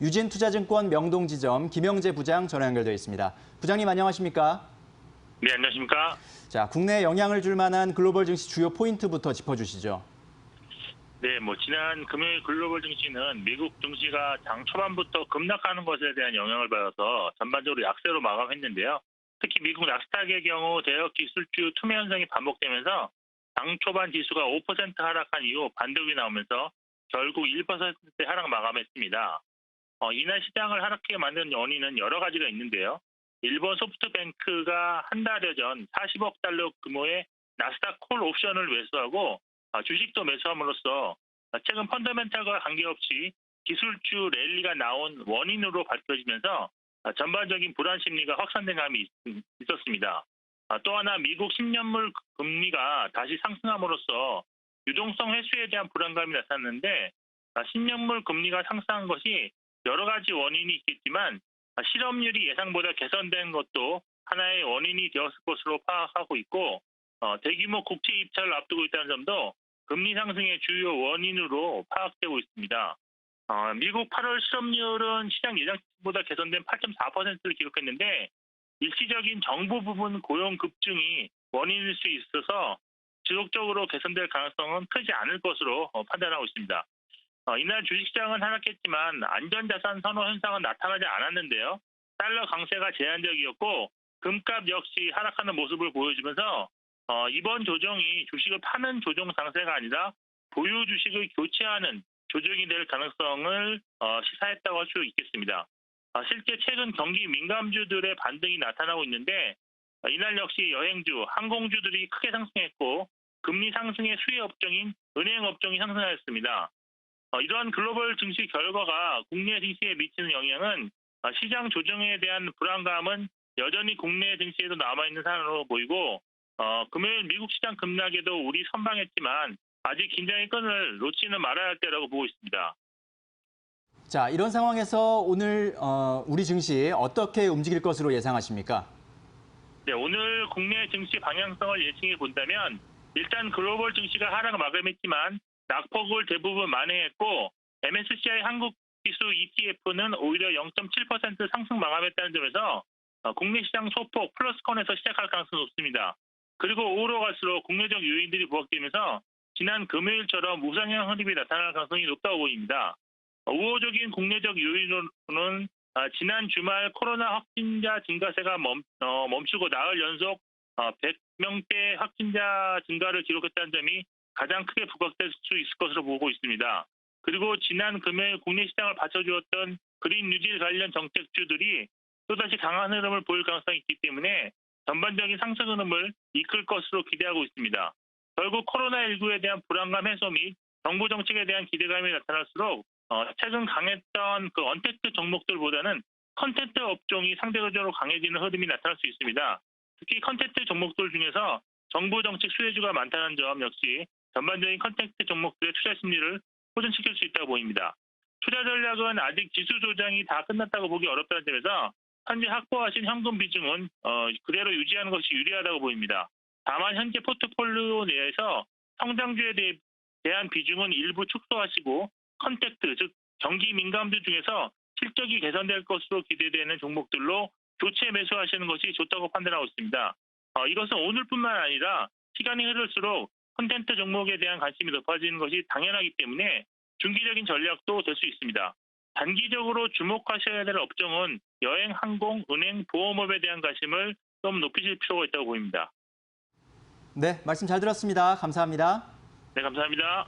유진투자증권 명동지점 김영재 부장 전화 연결되어 있습니다. 부장님 안녕하십니까? 네, 안녕하십니까? 자, 국내에 영향을 줄 만한 글로벌 증시 주요 포인트부터 짚어주시죠. 네, 지난 금요일 글로벌 증시는 미국 증시가 장 초반부터 급락하는 것에 대한 영향을 받아서 전반적으로 약세로 마감했는데요. 특히 미국 나스닥의 경우 대역 기술주 투매 현상이 반복되면서 장 초반 지수가 5% 하락한 이후 반등이 나오면서 결국 1%대 하락 마감했습니다. 이날 시장을 하락하게 만든 원인은 여러 가지가 있는데요. 일본 소프트뱅크가 한 달여 전 40억 달러 규모의 나스닥 콜 옵션을 매수하고 주식도 매수함으로써 최근 펀더멘탈과 관계없이 기술주 랠리가 나온 원인으로 밝혀지면서 전반적인 불안 심리가 확산된 감이 있었습니다. 또 하나 미국 10년물 금리가 다시 상승함으로써 유동성 회수에 대한 불안감이 나타났는데 10년물 금리가 상승한 것이 여러 가지 원인이 있겠지만 실업률이 예상보다 개선된 것도 하나의 원인이 되었을 것으로 파악하고 있고 대규모 국채 입찰을 앞두고 있다는 점도 금리 상승의 주요 원인으로 파악되고 있습니다. 미국 8월 실업률은 시장 예상보다 개선된 8.4%를 기록했는데 일시적인 정부 부분 고용 급증이 원인일 수 있어서 지속적으로 개선될 가능성은 크지 않을 것으로 판단하고 있습니다. 이날 주식시장은 하락했지만 안전자산 선호 현상은 나타나지 않았는데요. 달러 강세가 제한적이었고 금값 역시 하락하는 모습을 보여주면서 이번 조정이 주식을 파는 조정 상세가 아니라 보유 주식을 교체하는 조정이 될 가능성을 시사했다고 할 수 있겠습니다. 실제 최근 경기 민감주들의 반등이 나타나고 있는데 이날 역시 여행주, 항공주들이 크게 상승했고 금리 상승의 수혜 업종인 은행 업종이 상승하였습니다. 이러한 글로벌 증시 결과가 국내 증시에 미치는 영향은 시장 조정에 대한 불안감은 여전히 국내 증시에도 남아있는 상황으로 보이고 금요일 미국 시장 급락에도 우리 선방했지만 아직 긴장의 끈을 놓지는 말아야 할 때라고 보고 있습니다. 자, 이런 상황에서 오늘 우리 증시 어떻게 움직일 것으로 예상하십니까? 네, 오늘 국내 증시 방향성을 예측해 본다면 일단 글로벌 증시가 하락을 마감했지만 낙폭을 대부분 만회했고 MSCI 한국지수 ETF는 오히려 0.7% 상승 마감했다는 점에서 국내 시장 소폭 플러스권에서 시작할 가능성이 높습니다. 그리고 오후로 갈수록 국내적 요인들이 부각되면서 지난 금요일처럼 우상향 흐름이 나타날 가능성이 높다고 보입니다. 우호적인 국내적 요인으로는 지난 주말 코로나 확진자 증가세가 멈추고 나흘 연속 100명대 확진자 증가를 기록했다는 점이 가장 크게 부각될 수 있을 것으로 보고 있습니다. 그리고 지난 금요일 국내 시장을 받쳐주었던 그린 뉴딜 관련 정책주들이 또다시 강한 흐름을 보일 가능성이 있기 때문에 전반적인 상승 흐름을 이끌 것으로 기대하고 있습니다. 결국 코로나19에 대한 불안감 해소 및 정부 정책에 대한 기대감이 나타날수록 최근 강했던 그 언택트 종목들보다는 컨텐츠 업종이 상대적으로 강해지는 흐름이 나타날 수 있습니다. 특히 컨텐츠 종목들 중에서 정부 정책 수혜주가 많다는 점 역시 전반적인 컨텐츠 종목들의 투자 심리를 호전시킬 수 있다고 보입니다. 투자 전략은 아직 지수 조정이 다 끝났다고 보기 어렵다는 점에서 현재 확보하신 현금 비중은 그대로 유지하는 것이 유리하다고 보입니다. 다만 현재 포트폴리오 내에서 성장주에 대한 비중은 일부 축소하시고 컨택트, 즉 경기 민감주 중에서 실적이 개선될 것으로 기대되는 종목들로 교체 매수하시는 것이 좋다고 판단하고 있습니다. 이것은 오늘뿐만 아니라 시간이 흐를수록 콘텐츠 종목에 대한 관심이 높아지는 것이 당연하기 때문에 중기적인 전략도 될 수 있습니다. 단기적으로 주목하셔야 될 업종은 여행, 항공, 은행, 보험업에 대한 관심을 좀 높이실 필요가 있다고 보입니다. 네, 말씀 잘 들었습니다. 감사합니다. 네, 감사합니다.